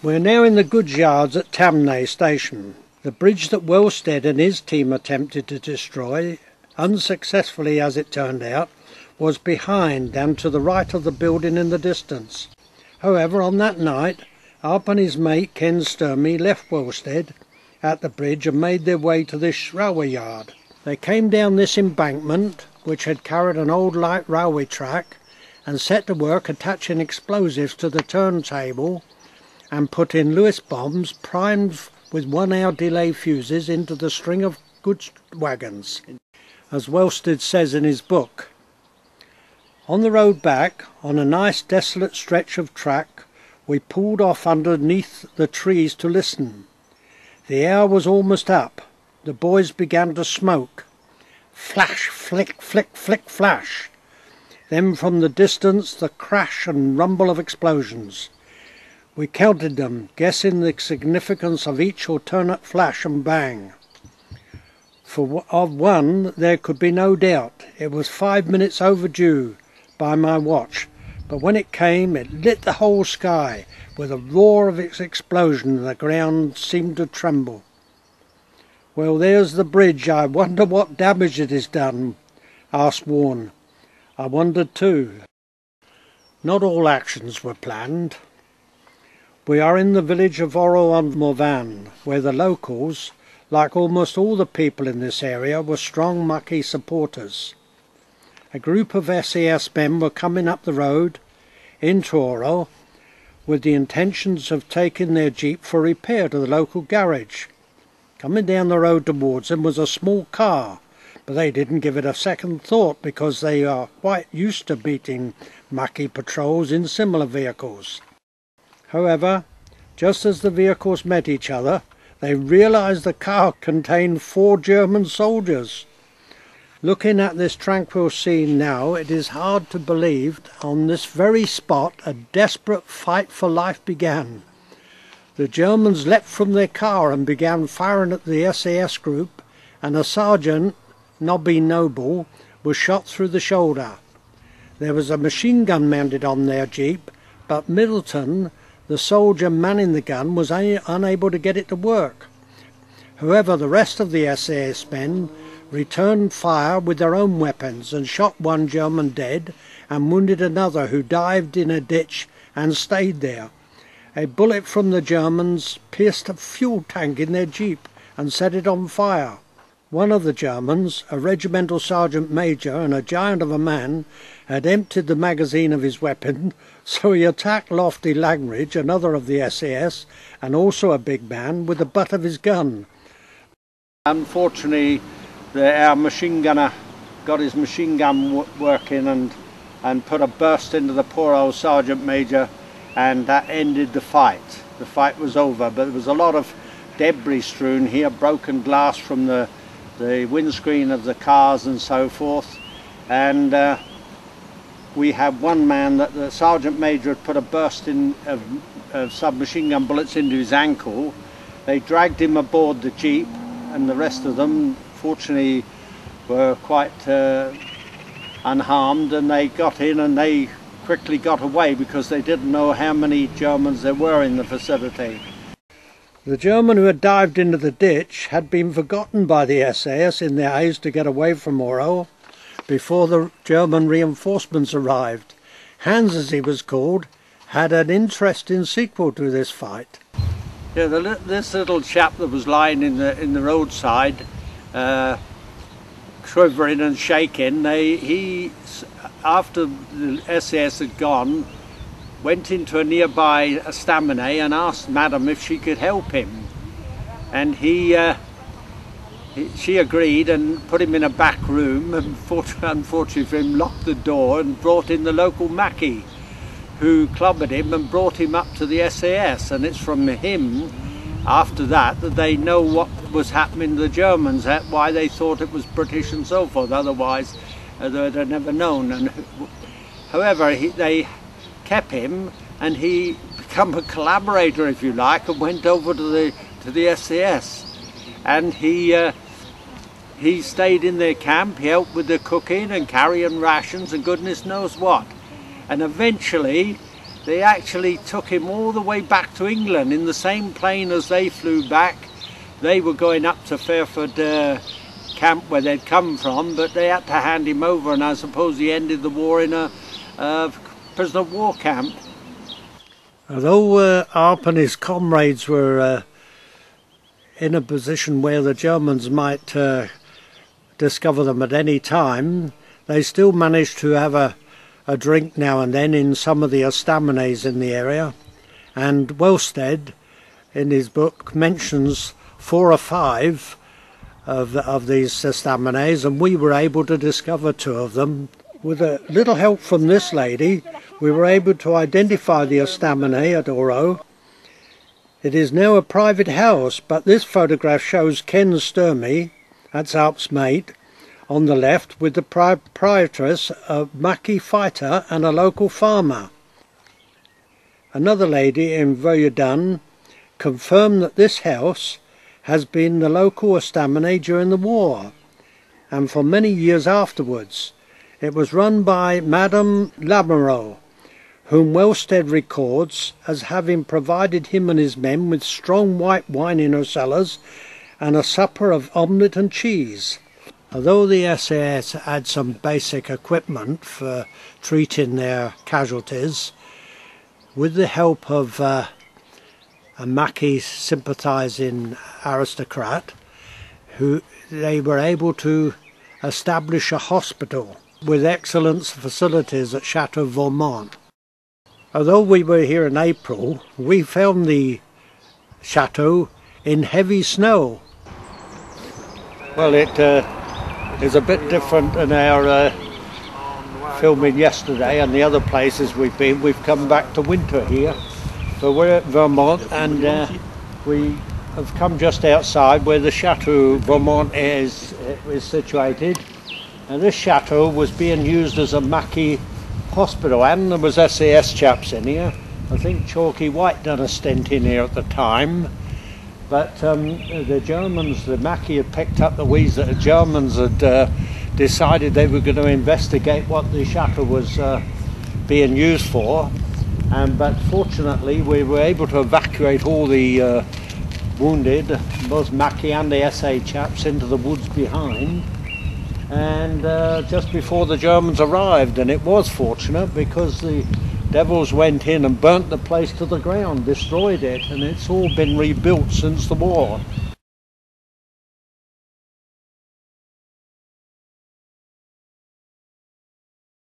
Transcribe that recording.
We're now in the goods yards at Tamnay station. The bridge that Wellstead and his team attempted to destroy, unsuccessfully as it turned out, was behind and to the right of the building in the distance. However, on that night, Arp and his mate Ken Sturmey left Wellstead at the bridge and made their way to this railway yard. They came down this embankment, which had carried an old light railway track, and set to work attaching explosives to the turntable and put in Lewis bombs primed with 1 hour delay fuses into the string of goods wagons, as Wellstead says in his book. On the road back, on a nice desolate stretch of track, we pulled off underneath the trees to listen. The hour was almost up. The boys began to smoke. Flash, flick, flick, flick, flash. Then from the distance the crash and rumble of explosions. We counted them, guessing the significance of each alternate flash and bang. For of one there could be no doubt. It was 5 minutes overdue by my watch, but when it came it lit the whole sky. With a roar of its explosion the ground seemed to tremble. "Well, there's the bridge. I wonder what damage it has done," asked Warren. I wondered too. Not all actions were planned. We are in the village of Morvan, where the locals, like almost all the people in this area, were strong Maquis supporters. A group of SAS men were coming up the road into Oro with the intentions of taking their jeep for repair to the local garage. Coming down the road towards them was a small car, but they didn't give it a second thought because they are quite used to beating Maquis patrols in similar vehicles. However, just as the vehicles met each other, they realized the car contained 4 German soldiers. Looking at this tranquil scene now, it is hard to believe on this very spot a desperate fight for life began. The Germans leapt from their car and began firing at the SAS group, and a sergeant, Nobby Noble, was shot through the shoulder. There was a machine gun mounted on their jeep, but Middleton, the soldier manning the gun, was unable to get it to work. However, the rest of the SAS men returned fire with their own weapons and shot 1 German dead and wounded another, who dived in a ditch and stayed there. A bullet from the Germans pierced a fuel tank in their jeep and set it on fire. One of the Germans, a regimental sergeant major and a giant of a man, had emptied the magazine of his weapon, so he attacked Lofty Langridge, another of the SAS, and also a big man, with the butt of his gun. Unfortunately, our machine gunner got his machine gun working and put a burst into the poor old sergeant major, and that ended the fight. The fight was over, but there was a lot of debris strewn here, broken glass from the windscreen of the cars and so forth, and we had one man that the sergeant major had put a burst of submachine gun bullets into his ankle. They dragged him aboard the jeep, and the rest of them fortunately were quite unharmed, and they got in and they quickly got away because they didn't know how many Germans there were in the vicinity. The German who had dived into the ditch had been forgotten by the SAS in their haste to get away from Oro before the German reinforcements arrived. Hans, as he was called, had an interesting sequel to this fight. Yeah, this little chap that was lying in the roadside, quivering and shaking, he after the SAS had gone, went into a nearby estaminet and asked Madam if she could help him, and she agreed and put him in a back room, and unfortunately for him locked the door and brought in the local Maquis, who clobbered him and brought him up to the SAS. And it's from him after that that they know what was happening to the Germans, why they thought it was British and so forth, otherwise they'd have never known. And however, they kept him, and he became a collaborator, if you like, and went over to the SAS, and he stayed in their camp. He helped with the cooking and carrying rations and goodness knows what, and eventually they actually took him all the way back to England in the same plane as they flew back. They were going up to Fairford camp where they'd come from, but they had to hand him over, and I suppose he ended the war in a prisoner of war camp. Although Arp and his comrades were in a position where the Germans might discover them at any time, they still managed to have a drink now and then in some of the estaminets in the area, and Wellsted in his book mentions 4 or 5 of these estaminets, and we were able to discover 2 of them. With a little help from this lady, we were able to identify the estaminet at Oro. It is now a private house, but this photograph shows Ken Sturmey, that's Arp's mate, on the left, with the proprietress, a Maquis fighter and a local farmer. Another lady in Verdun confirmed that this house has been the local estaminet during the war, and for many years afterwards. It was run by Madame Lamoureux, whom Wellsted records as having provided him and his men with strong white wine in her cellars and a supper of omelette and cheese. Although the SAS had some basic equipment for treating their casualties, with the help of a Maquis sympathising aristocrat, who they were able to establish a hospital with excellent facilities at Chateau Vermont. Although we were here in April, we found the chateau in heavy snow. Well, it is a bit different than our filming yesterday and the other places we've been. We've come back to winter here. So we're at Vermont, and we have come just outside where the Chateau Vermont is situated. And this chateau was being used as a Maquis hospital, and there was SAS chaps in here. I think Chalky White done a stint in here at the time. But the Germans, the Maquis had picked up the wheeze that the Germans had decided they were going to investigate what the chateau was being used for. But fortunately we were able to evacuate all the wounded, both Maquis and the SA chaps, into the woods behind. And just before the Germans arrived, and it was fortunate because the devils went in and burnt the place to the ground, destroyed it, and it's all been rebuilt since the war.